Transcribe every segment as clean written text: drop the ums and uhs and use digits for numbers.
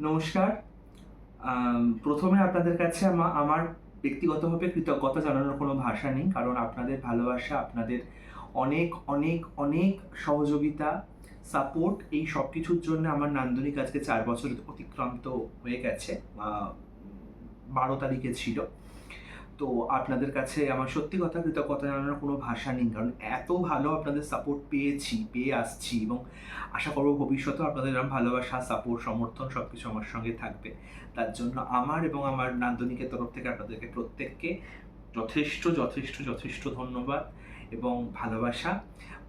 নমস্কার। প্রথমে আপনাদের কাছে আমার ব্যক্তিগতভাবে কৃতজ্ঞতা জানানোর কোনো ভাষা নেই। কারণ আপনাদের ভালোবাসা, আপনাদের অনেক, অনেক, অনেক সহযোগিতা, সাপোর্ট এই সবকিছুর জন্য আমার নান্দনিক আজকে ৪ বছর অতিক্রান্ত হয়ে গেছে। ১২ তারিখে ছিল। তো আপনাদের কাছে আমার সত্যি কথা কৃতজ্ঞতা জানানোর কোনো ভাষা নেই। কারণ এত ভালো আপনাদের সাপোর্ট পেয়ে আসছি এবং আশা করব ভবিষ্যতেও আপনাদের এরকম ভালোবাসা, সাপোর্ট, সমর্থন সবকিছু আমার সঙ্গে থাকবে। তার জন্য আমার এবং আমার নান্দনিকের তরফ থেকে আপনাদেরকে প্রত্যেককে যথেষ্ট, যথেষ্ট, যথেষ্ট ধন্যবাদ এবং ভালোবাসা।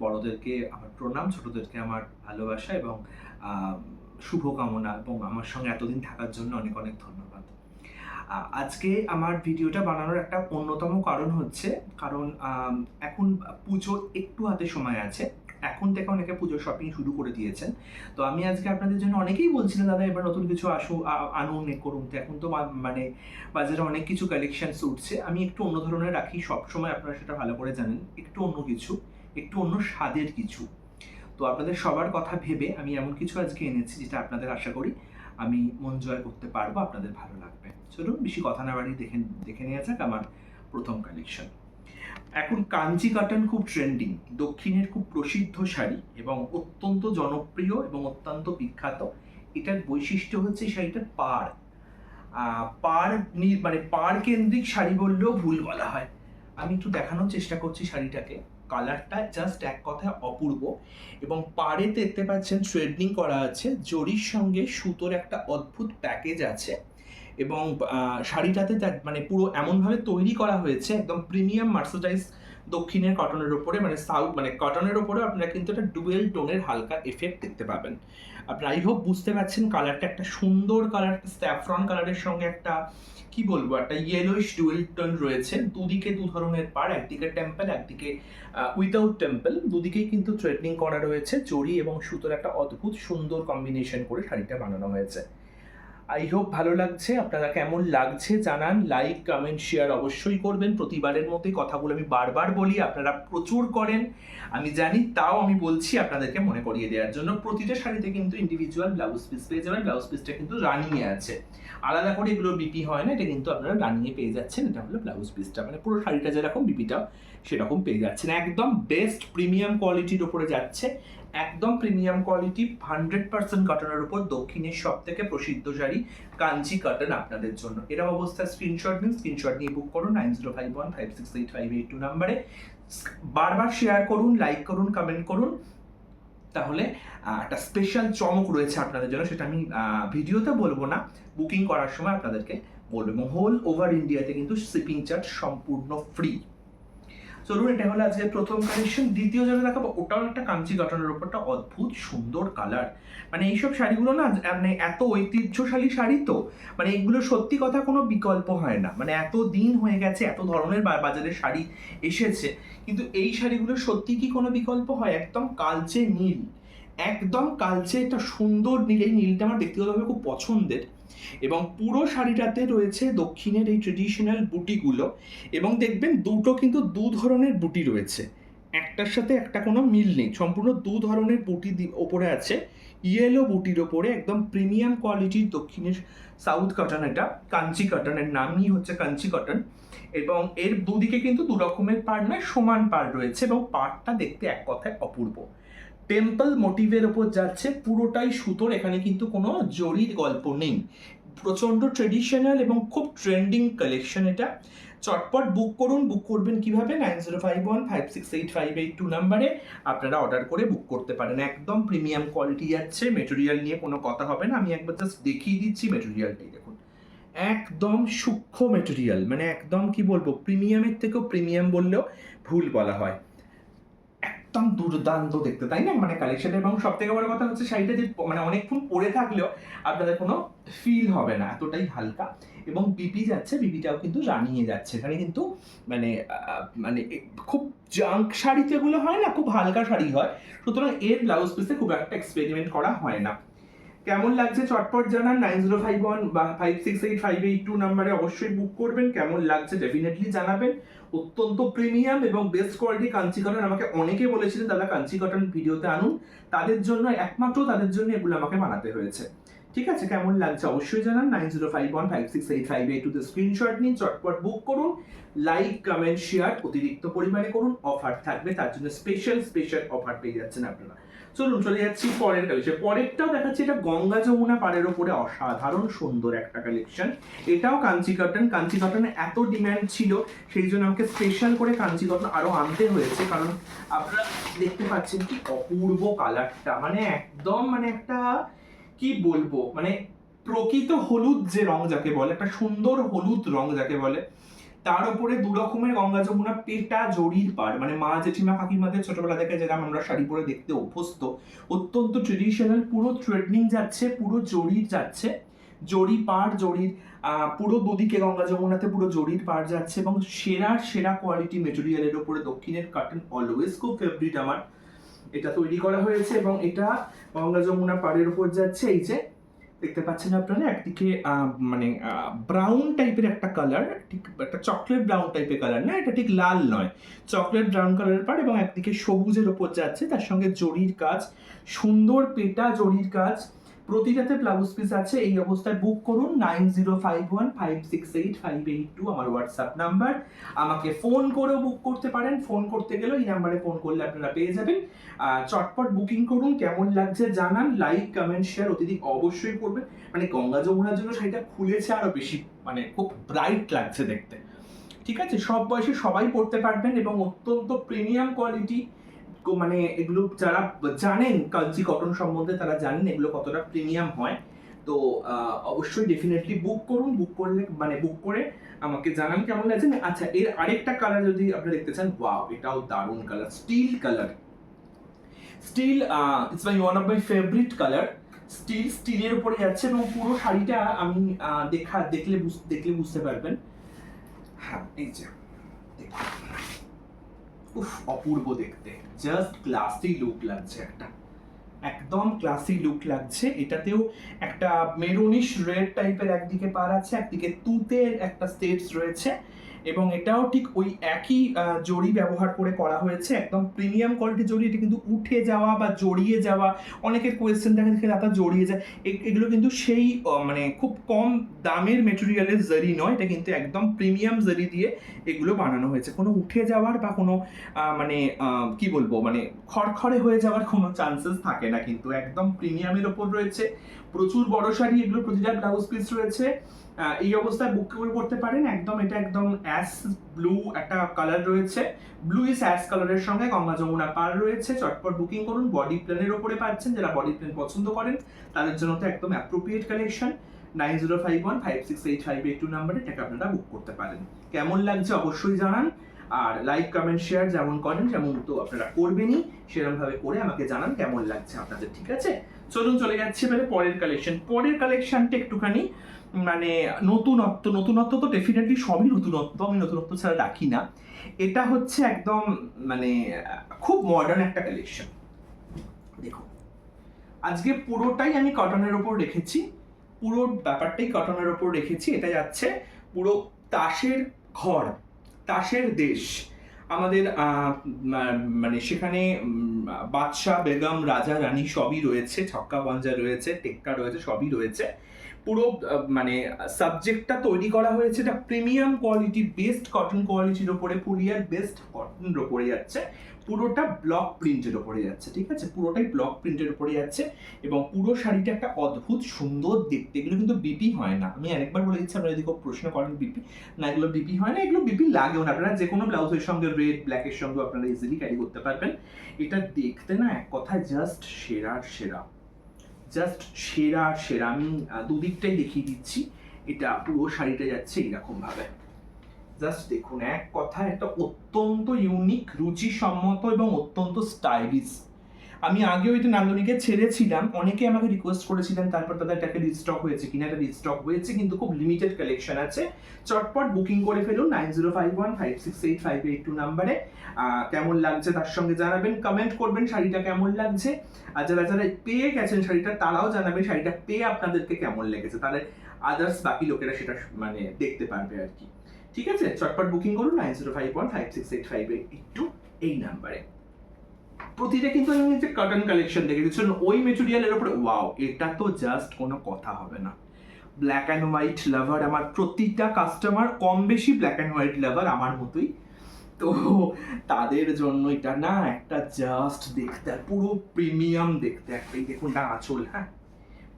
বড়দেরকে আমার প্রণাম, ছোটদেরকে আমার ভালোবাসা এবং আ শুভকামনা এবং আমার সঙ্গে এতদিন থাকার জন্য অনেক, অনেক ধন্যবাদ। আজকে আমার ভিডিওটা বানানোর একটা অন্যতম কারণ হচ্ছে এখন পুজোর একটু হাতে সময় আছে। এখন থেকে অনেকে পুজোর শপিং শুরু করে দিয়েছেন। তো আমি আজকে আপনাদের জন্য অনেকেই বলছিলেন দাদা এবার নতুন কিছু আনুন এ করুন। তো এখন তো মানে বাজারে অনেক কিছু কালেকশনস উঠছে। আমি একটু অন্য ধরনের রাখি, সবসময় আপনারা সেটা ভালো করে জানেন। একটু অন্য কিছু, একটু অন্য স্বাদের কিছু। তো আপনাদের সবার কথা ভেবে আমি এমন কিছু আজকে এনেছি যেটা আপনাদের আশা করি আমি মন জয় করতে পারবো, আপনাদের ভালো লাগবে। চলুন বেশি কথা না বাড়িয়ে দেখে নেওয়া যাক আমার প্রথম কালেকশন। এখন কাঞ্চি কটন খুব ট্রেন্ডিং, দক্ষিণের খুব প্রসিদ্ধ শাড়ি এবং অত্যন্ত জনপ্রিয় এবং অত্যন্ত বিখ্যাত। এটার বৈশিষ্ট্য হচ্ছে শাড়িটার পাড়। মানে পাড় কেন্দ্রিক শাড়ি বললেও ভুল বলা হয়। আমি একটু দেখানোর চেষ্টা করছি শাড়িটাকে। কালারটা জাস্ট এক কথায় অপূর্ব এবং পাড়ে দেখতে পাচ্ছেন থ্রেডনিং করা আছে, জরির সঙ্গে সুতোর একটা অদ্ভুত প্যাকেজ আছে এবং শাড়িটাতে মানে পুরো এমনভাবে তৈরি করা হয়েছে একদম প্রিমিয়াম মার্সেন্টাইজ দক্ষিণের কটনের ওপরে, মানে সাউথ মানে কটনের ওপরে আপনারা কিন্তু একটা ডুয়েল টোনের হালকা এফেক্ট দেখতে পাবেন। আপনারা আই হোপ বুঝতে পারছেন কালারটা একটা সুন্দর কালার, স্যাফরন কালারের সঙ্গে একটা কি বলবো একটা ইয়েলোইশ ডুয়েল টোন রয়েছে। দুদিকে দু ধরনের পাড়, একদিকে টেম্পল, একদিকে উইদাউট টেম্পল, দুদিকেই কিন্তু থ্রেডনিং করা রয়েছে। জরি এবং সুতোর একটা অদ্ভুত সুন্দর কম্বিনেশন করে শাড়িটা বানানো হয়েছে। আই হোপ ভালো লাগছে। আপনারা কেমন লাগছে জানান, লাইক কমেন্ট শেয়ার অবশ্যই করবেন। প্রতিবারের মতোই কথাগুলো আমি বারবার বলি, আপনারা প্রচুর করেন আমি জানি, তাও আমি বলছি আপনাদেরকে মনে করিয়ে দেওয়ার জন্য। প্রতিটা শাড়িতে কিন্তু ইন্ডিভিজুয়াল ব্লাউজ পিস পেয়ে যাবেন। ব্লাউজ পিসটা কিন্তু রানিংয়ে আছে, আলাদা করে এগুলো বিপি হয় না, এটা কিন্তু আপনারা রানিংয়ে পেয়ে যাচ্ছেন। এটা হলো ব্লাউজ পিসটা, মানে পুরো শাড়িটা যেরকম বিপিটাও সেরকম পেয়ে যাচ্ছেন। একদম বেস্ট প্রিমিয়াম কোয়ালিটির ওপরে যাচ্ছে, একদম প্রিমিয়াম কোয়ালিটি 100% কটনের উপর দক্ষিণের সব থেকে প্রসিদ্ধ শাড়ি কাঞ্চি কটন আপনাদের জন্য। এরকম অবস্থায় স্ক্রিনশট নিয়ে বুক করুন 9051568582 নাম্বারে। বারবার শেয়ার করুন, লাইক করুন, কমেন্ট করুন, তাহলে একটা স্পেশাল চমক রয়েছে আপনাদের জন্য, সেটা আমি ভিডিওতে বলবো না, বুকিং করার সময় আপনাদেরকে বলবো। এবং হোল ওভার ইন্ডিয়াতে কিন্তু শিপিং চার্জ সম্পূর্ণ ফ্রি। চলুন, এটা হলো আজকে প্রথম কালেকশন। দ্বিতীয় যেটা দেখাবো ওটাও একটা কাঞ্চি কটনের উপরটা অদ্ভুত সুন্দর কালার। মানে এইসব শাড়িগুলো না মানে এত ঐতিহ্যশালী শাড়ি, তো মানে এগুলো সত্যি কথা কোনো বিকল্প হয় না। মানে এত দিন হয়ে গেছে, এত ধরনের বাজারে শাড়ি এসেছে, কিন্তু এই শাড়িগুলো সত্যি কি কোনো বিকল্প হয়? একদম কালচে নীল, একদম কালচে একটা সুন্দর নীল। এই নীলটা আমার ব্যক্তিগতভাবে খুব পছন্দের এবং পুরো শাড়িটাতে রয়েছে দক্ষিণের এই ট্রেডিশনাল বুটিগুলো এবং দেখবেন দুটো কিন্তু দু ধরনের বুটি রয়েছে, একটার সাথে একটা কোনো মিল নেই, সম্পূর্ণ দু ধরনের বুটি ওপরে আছে। ইয়েলো বুটির ওপরে একদম প্রিমিয়াম কোয়ালিটির দক্ষিণের সাউথ কটন, এটা কাঞ্চি কটনের নামই হচ্ছে কাঞ্চি কটন এবং এর দুদিকে কিন্তু দু রকমের পাড় নয়, সমান পাড় রয়েছে এবং পাড়টা দেখতে এক কথায় অপূর্ব। টেম্পল মোটিভের ওপর যাচ্ছে, পুরোটাই সুতোর, এখানে কিন্তু কোনো জরির গল্প নেই। প্রচণ্ড ট্রেডিশনাল এবং খুব ট্রেন্ডিং কালেকশন এটা। চটপট বুক করুন। বুক করবেন কিভাবে? 9051568582 নাম্বারে আপনারা অর্ডার করে বুক করতে পারেন। একদম প্রিমিয়াম কোয়ালিটি যাচ্ছে, মেটেরিয়াল নিয়ে কোনো কথা হবে না। আমি একবার জাস্ট দেখিয়ে দিচ্ছি মেটেরিয়ালটাই দেখুন, একদম সূক্ষ্ম মেটেরিয়াল, মানে একদম কি বলবো প্রিমিয়ামের থেকেও প্রিমিয়াম বললেও ভুল বলা হয়। একদম দুর্দান্ত দেখতে, তাই না? মানে কালেকশন, এবং সব থেকে বড় কথা হচ্ছে শাড়িটা যে মানে অনেকক্ষণ পরে থাকলেও আপনাদের কোনো ফিল হবে না, এতটাই হালকা। এবং বিপি যাচ্ছে, বিপিটাও কিন্তু রানিয়ে যাচ্ছে। এখানে কিন্তু মানে মানে খুব জাঙ্ক শাড়ি যেগুলো হয় না, খুব হালকা শাড়ি হয়, সুতরাং এর ব্লাউজ পিসে খুব একটা এক্সপেরিমেন্ট করা হয় না। কেমন লাগছে চটপট জানান, 9051 বা 568582 নাম্বারে অবশ্যই বুক করবেন। কেমন লাগছে ডেফিনেটলি জানাবেন। অত্যন্ত প্রিমিয়াম এবং বেস্ট কোয়ালিটি কাঞ্চি কটন। আমাকে অনেকে বলেছিলেন দাদা কাঞ্চি কটন ভিডিওতে আনুন, তাদের জন্য, একমাত্র তাদের জন্য এগুলো আমাকে বানাতে হয়েছে। ঠিক আছে, কেমন লাগছে অবশ্যই জানান। 9051568582 তে স্ক্রিনশট নিন, চটপট বুক করুন, লাইক কমেন্ট শেয়ার অতিরিক্ত পরিমাণে করুন, অফার থাকবে তার জন্য স্পেশাল অফার পেয়ে যাচ্ছেন আপনারা। চলুন চলে যাচ্ছি পরের কালেকশন। পরেরটাও দেখাচ্ছি, এটা গঙ্গা যমুনা পাড়ের ওপরে অসাধারণ সুন্দর একটা কালেকশন। এটাও কাঞ্চি কটন। কাঞ্চি কটনে এত ডিমান্ড ছিল, সেই জন্য আমাকে স্পেশাল করে কাঞ্চি কটন আরো আনতে হয়েছে, কারণ আপনারা দেখতে পাচ্ছেন কি অপূর্ব কালারটা, মানে একদম মানে একটা কি বলবো, মানে প্রকৃত হলুদ যে রং যাকে বলে, একটা সুন্দর হলুদ রং যাকে বলে, তার উপরে দু রকমের গঙ্গা যমুনা পেটা জরির পাড়, মানে মা জেঠিমা কাকিমাদের ছোটবেলা থেকে যেরকম আমরা শাড়ি পরে দেখতে অভ্যস্ত, অত্যন্ত ট্রেডিশনাল, পুরো থ্রেডনিং যাচ্ছে, পুরো জরির যাচ্ছে, জরি পাড় জরির পুরো দুদিকে গঙ্গা যমুনাতে পুরো জরির পাড় যাচ্ছে, এবং সেরা কোয়ালিটি মেটেরিয়ালের উপরে দক্ষিণের কটন অলওয়েজ খুব ফেভারিট আমার, এটা তৈরি করা হয়েছে। এবং এটা গঙ্গা যমুনা পাড়ের উপর যাচ্ছে। এই যে দেখতে পাচ্ছেন আপনারা, একদিকে মানে ব্রাউন টাইপের একটা কালার, ঠিক একটা চকলেট ব্রাউন টাইপের কালার না, এটা ঠিক লাল নয়, চকলেট ব্রাউন কালারের পাড়, এবং একদিকে সবুজের ওপর যাচ্ছে, তার সঙ্গে জরির কাজ, সুন্দর পেটা জরির কাজ, প্রতিটাতে ব্লাউজ পিস আছে। এই অবস্থায় বুক করুন 9051568582 আমার হোয়াটসঅ্যাপ নাম্বার। আমাকে ফোন করেও বুক করতে পারেন, ফোন করতে গেলেও এই নাম্বারে ফোন করলে আপনারা পেয়ে যাবেন। চটপট বুকিং করুন, কেমন লাগছে জানান, লাইক কমেন্ট শেয়ার অতিরিক্ত অবশ্যই করবেন। মানে গঙ্গা যমুনার জন্য শাড়িটা খুলেছে আরো বেশি, মানে খুব ব্রাইট লাগছে দেখতে। ঠিক আছে, সব বয়সে সবাই পড়তে পারবেন, এবং অত্যন্ত প্রিমিয়াম কোয়ালিটি, মানে এগুলো যারা জানেন কাঞ্চি কটন সম্বন্ধে তারা জানেন এগুলো কতটা প্রিমিয়াম হয়। তো অবশ্যই ডেফিনেটলি বুক করুন, বুক করলে মানে বুক করে আমাকে জানান কেমন লাগছে। আচ্ছা, এর আরেকটা কালার যদি আপনি দেখতে চান, ওয়াও এটাও দারুণ colour, steel colour, steel it's my one of my favourite colour. স্টিলের উপরে যাচ্ছে, এবং পুরো শাড়িটা আমি দেখলে বুঝতে পারবেন। হ্যাঁ, এই যে দেখুন, উফ অপূর্ব দেখতে, জাস্ট ক্লাসি লুক লাগছে, একটা একদম ক্লাসি লুক লাগছে। এটাতেও একটা মেরুনিশ রেড টাইপের একদিকে পার আছে, একদিকে তুতের একটা স্টেটস রয়েছে, এবং এটাও ঠিক ওই একই জড়ি ব্যবহার করে করা হয়েছে, একদম প্রিমিয়াম কোয়ালিটি জড়ি। এটা কিন্তু উঠে যাওয়া বা জড়িয়ে যাওয়া, অনেকের কোয়েশ্চেন থাকে যে দাদা জড়িয়ে যায়, এগুলো কিন্তু সেই মানে খুব কম দামের মেটেরিয়ালের জরি নয়, এটা কিন্তু একদম প্রিমিয়াম জরি দিয়ে এগুলো বানানো হয়েছে। কোনো উঠে যাওয়ার বা কোনো মানে কি বলবো, মানে খড়খড়ে হয়ে যাওয়ার কোনো চান্সেস থাকে না, কিন্তু একদম প্রিমিয়ামের ওপর রয়েছে। প্রচুর বড় শাড়ি, এগুলো প্রতিটা ব্লাউজ পিস রয়েছে। এই অবস্থায় বুক করে করতে পারেন। একদম এটা একদম অ্যাশ ব্লু একটা কালার রয়েছে, ব্লু ইস অ্যাশ কালারের সঙ্গে গঙ্গা যমুনা পার রয়েছে। চটপট বুকিং করুন, বডি প্লেনের ওপরে পাচ্ছেন, যারা বডি প্লেন পছন্দ করেন তাদের জন্য তো একদম অ্যাপ্রোপ্রিয়েট কালেকশন। 9051568582 নাম্বারে এটাকে আপনারা বুক করতে পারেন। কেমন লাগছে অবশ্যই জানান, আর লাইক কমেন্ট শেয়ার যেমন করেন যেমন তো আপনারা করবেনই, সেরকম ভাবে করে আমাকে জানান কেমন লাগছে আপনাদের। ঠিক আছে, চলুন চলে যাচ্ছি এবারে পরের কালেকশন। পরের কালেকশনটা একটুখানি মানে নতুনত্ব তো ডেফিনেটলি সবই নতুনত্ব, আমি নতুনত্ব ছাড়া রাখি না। এটা হচ্ছে একদম মানে খুব মডার্ন একটা কালেকশন। দেখুন, আজকে পুরোটাই আমি কটনের ওপর রেখেছি, পুরো ব্যাপারটাই কটনের ওপর রেখেছি। এটা যাচ্ছে পুরো তাসের ঘর, তাসের দেশ আমাদের, মানে সেখানে বাদশাহ বেগম রাজা রানী সবই রয়েছে, ছক্কা পাঞ্জা রয়েছে, টেক্কা রয়েছে, সবই রয়েছে। পুরো মানে সাবজেক্টটা তৈরি করা হয়েছে এটা প্রিমিয়াম কোয়ালিটি, বেস্ট কটন কোয়ালিটির ওপরে, পুরিয়ার বেস্ট কটনের ওপরে যাচ্ছে, পুরোটা ব্লক প্রিন্টের ওপরে যাচ্ছে। ঠিক আছে, পুরোটাই ব্লক প্রিন্টের ওপরে যাচ্ছে, এবং পুরো শাড়িটা একটা অদ্ভুত সুন্দর দেখতে। এগুলো কিন্তু বিপি হয় না, আমি আরেকবার বলে দিচ্ছি, আপনারা যদি খুব প্রশ্ন করেন বিপি না, এগুলো বিপি হয় না, এগুলো বিপি লাগেও না। আপনারা যে কোনো ব্লাউজের সঙ্গে রেড ব্ল্যাকের সঙ্গে আপনারা ইজিলি ক্যারি করতে পারবেন। এটা দেখতে না এক কথায় জাস্ট সেরার সেরা, জাস্ট সেরা সেরা। আমি দুদিকটাই দেখিয়ে দিচ্ছি, এটা পুরো শাড়িটা যাচ্ছে এইরকম ভাবে, জাস্ট দেখুন, এক কথায় একটা অত্যন্ত ইউনিক, রুচিসম্মত এবং অত্যন্ত স্টাইলিশ। আমি আগেও এটা নান্দনিকে ছেড়েছিলাম, অনেকে আমাকে রিকোয়েস্ট করেছিলেন, তারপর তাদের এটাকে রিস্টক হয়েছে কিনা, এটা রিস্টক হয়েছে কিন্তু খুব লিমিটেড কালেকশন আছে। চটপট বুকিং করে ফেলুন 9051568582 নাম্বারে। কেমন লাগছে তার সঙ্গে জানাবেন, কমেন্ট করবেন শাড়িটা কেমন লাগছে, আর যারা যারা পেয়ে গেছেন শাড়িটা তারাও জানাবেন শাড়িটা পেয়ে আপনাদেরকে কেমন লেগেছে, তাহলে আদার্স বাকি লোকেরা সেটা মানে দেখতে পারবে আর কি। ঠিক আছে, চটপট বুকিং করুন 9051568582 এই নাম্বারে। প্রতিটা কিন্তু আমি যে কটন কালেকশন দেখে দিচ্ছি ওই মেটেরিয়ালের উপরে, ওয়াও, এটা তো জাস্ট কোনো কথা হবে না। ব্ল্যাক অ্যান্ড হোয়াইট লাভার, আমার প্রতিটা কাস্টমার কম বেশি ব্ল্যাক অ্যান্ড হোয়াইট লাভার আমার মতোই, তো তাদের জন্য এটা না একটা জাস্ট দেখতে পুরো প্রিমিয়াম দেখতে একটা, এই দেখুন না আঁচল, হ্যাঁ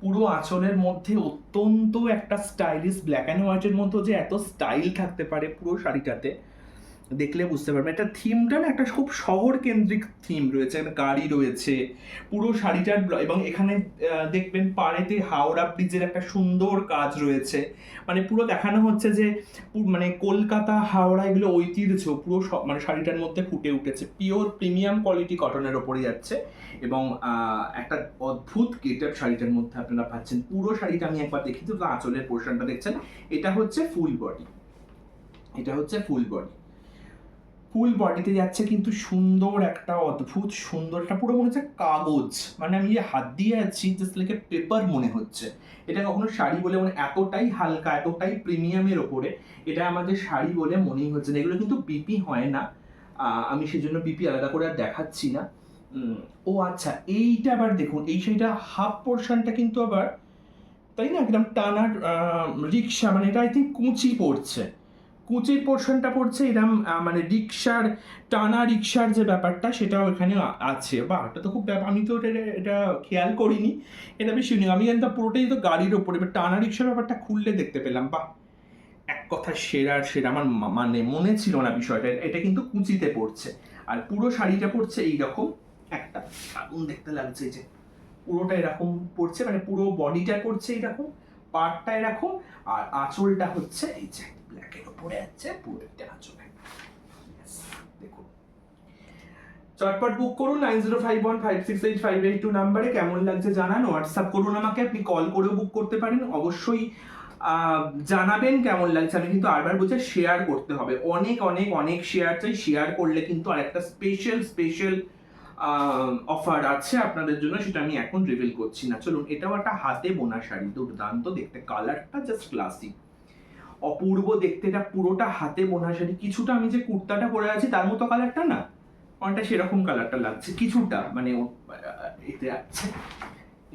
পুরো আঁচলের মধ্যে অত্যন্ত একটা স্টাইলিশ ব্ল্যাক অ্যান্ড হোয়াইটের মধ্যে যে এত স্টাইল থাকতে পারে পুরো শাড়িটাতে, দেখলে বুঝতে পারবেন। একটা থিমটা না একটা খুব শহর কেন্দ্রিক থিম রয়েছে, একটা গাড়ি রয়েছে পুরো শাড়িটার, এবং এখানে দেখবেন পাড়েতে হাওড়া ব্রিজের একটা সুন্দর কাজ রয়েছে, মানে পুরো দেখানো হচ্ছে যে মানে কলকাতা হাওড়া এগুলো ঐতিহ্য পুরো মানে শাড়িটার মধ্যে ফুটে উঠেছে, পিওর প্রিমিয়াম কোয়ালিটি কটনের ওপরে যাচ্ছে, এবং একটা অদ্ভুত গেটআপ শাড়িটার মধ্যে আপনারা পাচ্ছেন। পুরো শাড়িটা আমি একবার দেখি তো, আঁচলের পোর্শনটা দেখছেন, এটা হচ্ছে ফুল বডি, এটা হচ্ছে ফুল বডি, ফুল বডিতে যাচ্ছে কিন্তু সুন্দর একটা অদ্ভুত সুন্দরটা পুরো মনে হচ্ছে কাগজ, মানে আমি যে হাত দিয়ে আছি জাস্ট লাইক পেপার মনে হচ্ছে। এটা কখনো শাড়ি বলে মানে এতটাই হালকা এতটাই প্রিমিয়ামের ওপরে এটা আমাদের শাড়ি বলে মনেই হচ্ছে না। এগুলো কিন্তু বিপি হয় না, আমি সেজন্য বিপি আলাদা করে আর দেখাচ্ছি না। ও আচ্ছা, এইটা আবার দেখুন, এই শাড়িটা হাফ পোর্শনটা কিন্তু আবার তাই না একদম টানা রিক্সা, মানে এটা আই থিঙ্ক কুচি পড়ছে, কুচির পোর্শনটা পড়ছে এরম, মানে রিক্সার টানা রিক্সার যে ব্যাপারটা সেটাও এখানে আছে। বা এটা তো খুব আমি তো এটা খেয়াল করিনি, এটা বেশি ইউনিক। আমি জানতাম পুরোটাই তো গাড়ির ওপরে, এবার টানা রিক্সার ব্যাপারটা খুললে দেখতে পেলাম, বা এক কথা সেরা সেরা, আমার মানে মনে ছিল না বিষয়টা, এটা কিন্তু কুচিতে পড়ছে, আর পুরো শাড়িটা পড়ছে এইরকম একটা আগুন দেখতে লাগছে, যে পুরোটা এরকম পড়ছে, মানে পুরো বডিটা পড়ছে এরকম, পার্টটা এরকম, আর আঁচলটা হচ্ছে এই যে ব্ল্যাকের উপরে আছে পুরো একটা আঁচলে। দেখুন, চটপট বুক করুন 9051568582 নাম্বারে। কেমন লাগছে জানান, হোয়াটসঅ্যাপ করুন আমাকে, আপনি কল করেও বুক করতে পারেন। অবশ্যই জানাবেন কেমন লাগছে। আমি কিন্তু আরবার বলছি শেয়ার করতে হবে, অনেক অনেক অনেক শেয়ার চাই, শেয়ার করলে কিন্তু আরেকটা স্পেশাল স্পেশাল অফার আছে আপনাদের জন্য, সেটা আমি এখন রিভিল করছি না। চলুন, এটাও একটা হাতে বোনা শাড়ি, দুর্দান্ত দেখতে, কালারটা জাস্ট ক্লাসিক, অপূর্ব দেখতে, এটা পুরোটা হাতে বোনা শাড়ি। কিছুটা আমি যে কুর্তাটা পরে আছি তার মতো কালারটা না, অনেকটা সেরকম কালারটা লাগছে কিছুটা, মানে এতে আছে।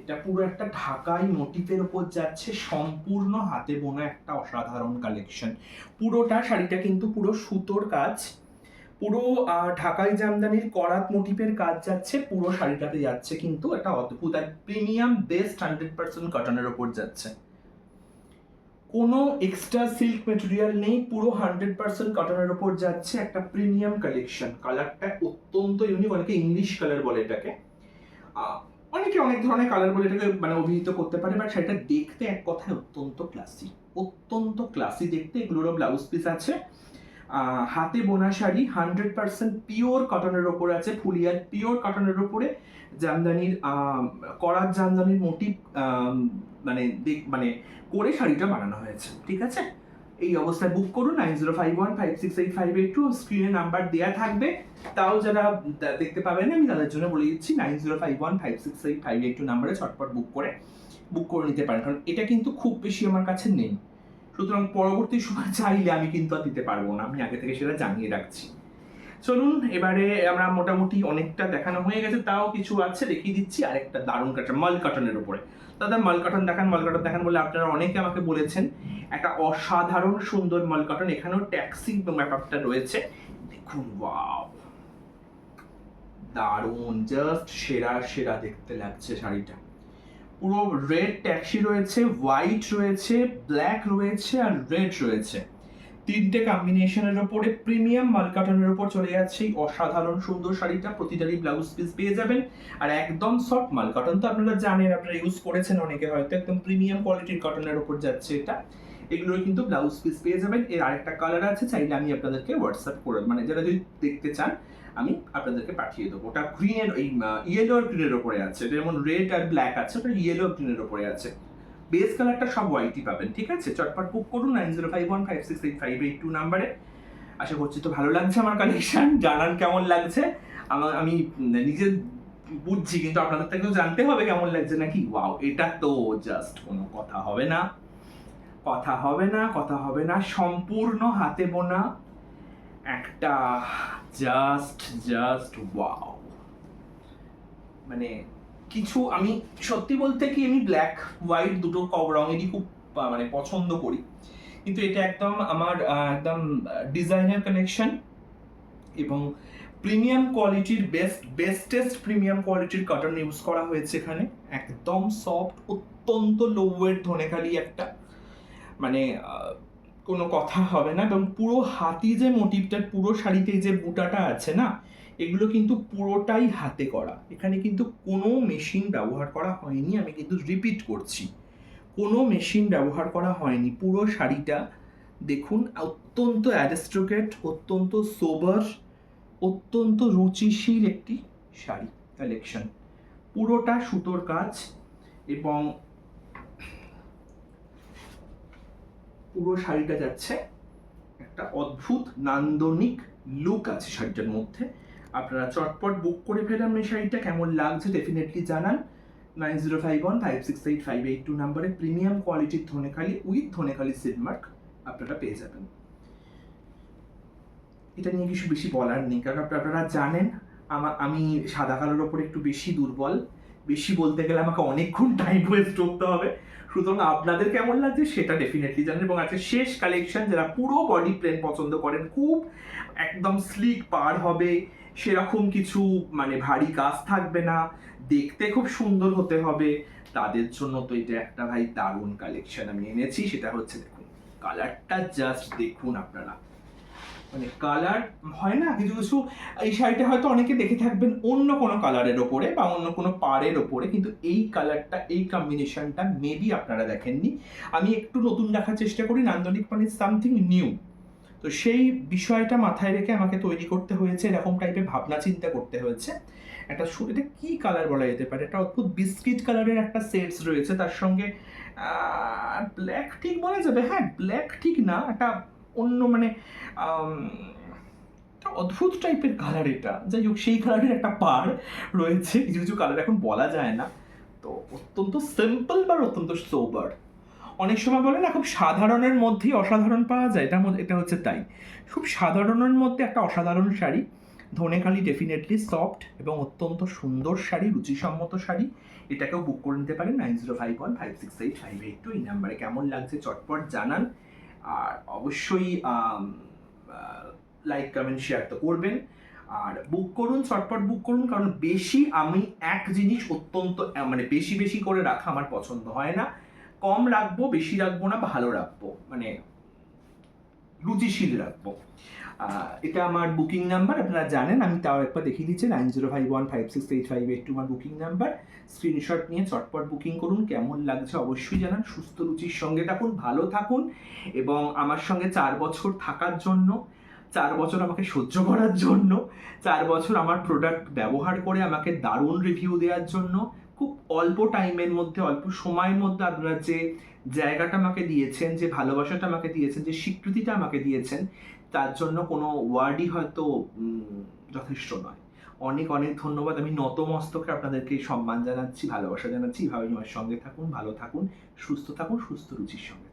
এটা পুরো একটা ঢাকাই মোটিফের ওপর যাচ্ছে, সম্পূর্ণ হাতে বোনা একটা অসাধারণ কালেকশন। পুরোটা শাড়িটা কিন্তু পুরো সুতোর কাজ, পুরো ঢাকাই জামদানির করাত মোটিফের কাজ যাচ্ছে পুরো শাড়িটাতে, যাচ্ছে কিন্তু একটা অদ্ভুত আর প্রিমিয়াম বেস্ট 100% কটনের ওপর যাচ্ছে, কোনো এক্সট্রা সিল্ক মেটেরিয়াল নেই, পুরো 100% কটনের ওপর যাচ্ছে, একটা প্রিমিয়াম কালেকশন। কালারটা অত্যন্ত ইউনিক, অনেকে ইংলিশ কালার বলে এটাকে, অনেকে অনেক ধরনের কালার বলে এটাকে মানে অভিহিত করতে পারে, বাট সেটা দেখতে এক কথায় অত্যন্ত ক্লাসি, অত্যন্ত ক্লাসি দেখতে। এগুলোরও ব্লাউজ পিস আছে, হাতে বোনা শাড়ি 100% পিওর কটনের ওপরে আছে, ফুলিয়ার পিওর কটনের ওপরে জামদানির করাত জামদানির মোটিভ মানে মানে করে শাড়িটা বানানো হয়েছে, ঠিক আছে। এই অবস্থায় বুক করুন 9051568582, স্ক্রিনে নাম্বার দেওয়া থাকবে, তাও যারা দেখতে পাবেন আমি তাদের জন্য বলে দিচ্ছি 9051568582 নাম্বারে চটপট বুক করে নিতে পারেন, কারণ এটা কিন্তু খুব বেশি আমার কাছে নেই, সুতরাং পরবর্তী সময় চাইলে আমি কিন্তু আর দিতে পারবো না, আমি আগে থেকে সেটা জানিয়ে রাখছি। চলুন, এবারে আমরা মোটামুটি অনেকটা দেখানো হয়ে গেছে, তাও কিছু আছে দেখিয়ে দিচ্ছি। আরেকটা দারুণ কাটন, মাল কাটনের উপরে, দাদা মাল কাটন দেখান বলে আপনারা অনেকে আমাকে বলেছেন, একটা অসাধারণ সুন্দর মাল কাটন, এখানেও ট্যাক্সি ব্যাপারটা রয়েছে, দেখুন ওয়াও দারুণ, জাস্ট সেরা সেরা দেখতে লাগছে শাড়িটা, পুরো রেড ট্যাক্সি রয়েছে, হোয়াইট রয়েছে, ব্ল্যাক রয়েছে আর রেড রয়েছে, তিনটে কম্বিনেশনের ওপরে প্রিমিয়াম মালকাটনের ওপর চলে যাচ্ছে এই অসাধারণ সুন্দর শাড়িটা। প্রতিটারই ব্লাউজ পিস পেয়ে যাবেন, আর একদম সফট মালকাটন তো আপনারা জানেন, আপনারা ইউজ করেছেন অনেকে হয়তো, একদম প্রিমিয়াম কোয়ালিটির কটনের ওপর যাচ্ছে এটা। এগুলোর কিন্তু ব্লাউজ পিস পেয়ে যাবেন। এর আরেকটা কালার আছে, চাইলে আমি আপনাদেরকে হোয়াটসঅ্যাপ করে, মানে যারা যদি দেখতে চান আমি আপনাদেরকে পাঠিয়ে দেবো। ওটা গ্রিনের, এই ইয়েলো আর গ্রিনের ওপরে আছে, যেমন রেড আর ব্ল্যাক আছে, ওটা ইয়েলো আর গ্রিনের ওপরে আছে, বেস কালারটা সব হোয়াইটই পাবেন, ঠিক আছে। চটপট বুক করুন 9051568582 নাম্বারে। আশা করছি তো ভালো লাগছে আমার কালেকশন, জানান কেমন লাগছে। আমি নিজে বুঝছি, কিন্তু আপনাদের থেকেও জানতে হবে কেমন লাগছে নাকি। ওয়াও, এটা তো জাস্ট কোনো কথা হবে না, কথা হবে না, কথা হবে না, সম্পূর্ণ হাতে বোনা একটা জাস্ট ওয়াও। মানে কিছু আমি সত্যি বলতে কি আমি ব্ল্যাক হোয়াইট দুটো রঙেরই খুব মানে পছন্দ করি, কিন্তু এটা একদম আমার একদম ডিজাইনার কালেকশন এবং প্রিমিয়াম কোয়ালিটির বেস্টেস্ট প্রিমিয়াম কোয়ালিটির কটন ইউজ করা হয়েছে এখানে। একদম সফট, অত্যন্ত লো ওয়েট ধনেখালি একটা, মানে কোনো কথা হবে না। এবং পুরো হাতি যে মোটিভটার পুরো শাড়িতে যে বুটাটা আছে না, এগুলো কিন্তু পুরোটাই হাতে করা, এখানে কিন্তু কোনো মেশিন ব্যবহার করা হয়নি। আমি কিন্তু রিপিট করছি, কোনো মেশিন ব্যবহার করা হয়নি। পুরো শাড়িটা দেখুন, অত্যন্ত অ্যারিস্টোক্রেট, অত্যন্ত সোবার, অত্যন্ত রুচিশীল একটি শাড়ি কালেকশন। পুরোটা সুতোর কাজ এবং পুরো শাড়িটা যাচ্ছে একটা অদ্ভুত নান্দনিক লুক আছে শাড়িটার মধ্যে। আপনারা চটপট বুক করে ফেলাম এই শাড়িটা। কেমন লাগছে ডেফিনেটলি জানান। 9051568582 নাম্বারে প্রিমিয়াম কোয়ালিটির ধনেখালি উইথ ধনেখালি সিলমার্ক আপনারা পেয়ে যাবেন। এটা নিয়ে কিছু বেশি বলার নেই, কারণ আপনারা জানেন আমি সাদা কালোর ওপর একটু বেশি দুর্বল। বেশি বলতে গেলে আমাকে অনেকক্ষণ টাইম ওয়েস্ট করতে হবে। সুতরাং আপনাদের কেমন লাগছে সেটা ডেফিনেটলি জানেন। এবং আজকে শেষ কালেকশন, যারা পুরো বডি প্লেন পছন্দ করেন, খুব একদম স্লিক পার হবে, সেরকম কিছু মানে ভারী কাজ থাকবে না, দেখতে খুব সুন্দর হতে হবে, তাদের জন্য তো এটা একটা ভাই দারুণ কালেকশন আমি এনেছি। সেটা হচ্ছে, দেখুন কালারটা জাস্ট দেখুন আপনারা, মানে কালার হয় না কিছু কিছু, এই শাড়িটা হয়তো অনেকে দেখে থাকবেন অন্য কোনো কালারের ওপরে বা অন্য কোনো পাড়ের ওপরে, কিন্তু এই কালারটা, এই কম্বিনেশনটা মেবি আপনারা দেখেননি। আমি একটু নতুন দেখার চেষ্টা করি, নান্দনিক মানে সামথিং নিউ। তো সেই বিষয়টা মাথায় রেখে আমাকে তৈরি করতে হয়েছে, এরকম টাইপের ভাবনা চিন্তা করতে হয়েছে। এটা কি কালার বলা যেতে পারে, একটা অদ্ভুত বিস্কিট কালারের একটা সেটস রয়েছে, তার সঙ্গে ব্ল্যাক ঠিক বলা যাবে, হ্যাঁ ব্ল্যাক ঠিক না, একটা অন্য মানে একটা অদ্ভুত টাইপের কালার এটা। যাই হোক, সেই কালারের একটা পাড় রয়েছে, কিছু কিছু কালার এখন বলা যায় না। তো অত্যন্ত সিম্পল বা অত্যন্ত সোবার। অনেক সময় বলে না, খুব সাধারণের মধ্যেই অসাধারণ পাওয়া যায়, এটা হচ্ছে তাই। খুব সাধারণের মধ্যে একটা অসাধারণ শাড়ি। ধনেখালি ডেফিনেটলি সফট এবং অত্যন্ত সুন্দর শাড়ি, রুচিসম্মত শাড়ি। এটাকেও বুক করে নিতে পারেন 9051568582 এই নাম্বারে। কেমন লাগছে চটপট জানান, আর অবশ্যই লাইক কমেন্ট শেয়ার তো করবেন। আর বুক করুন, চটপট বুক করুন, কারণ বেশি আমি এক জিনিস অত্যন্ত মানে বেশি বেশি করে রাখা আমার পছন্দ হয় না। কম রাখবো, বেশি রাখবো না, ভালো রাখবো, মানে রুচিশীল রাখবো। এটা আমার বুকিং নাম্বার, আপনারা জানেন, আমি তাও একবার দেখিয়ে দিচ্ছি। 9051568582 আমার বুকিং নাম্বার। স্ক্রিনশট নিয়ে চটপট বুকিং করুন। কেমন লাগছে অবশ্যই জানান। সুস্থ রুচির সঙ্গে থাকুন, ভালো থাকুন, এবং আমার সঙ্গে 4 বছর থাকার জন্য, 4 বছর আমাকে সহ্য করার জন্য, 4 বছর আমার প্রোডাক্ট ব্যবহার করে আমাকে দারুণ রিভিউ দেওয়ার জন্য, খুব অল্প টাইমের মধ্যে, অল্প সময়ের মধ্যে আপনারা যে জায়গাটা আমাকে দিয়েছেন, যে ভালোবাসাটা আমাকে দিয়েছেন, যে স্বীকৃতিটা আমাকে দিয়েছেন, তার জন্য কোনো ওয়ার্ডই হয়তো যথেষ্ট নয়। অনেক অনেক ধন্যবাদ। আমি নতমস্তকে আপনাদেরকে সম্মান জানাচ্ছি, ভালোবাসা জানাচ্ছি। এভাবেই আমার সঙ্গে থাকুন, ভালো থাকুন, সুস্থ থাকুন, সুস্থ রুচির সঙ্গে।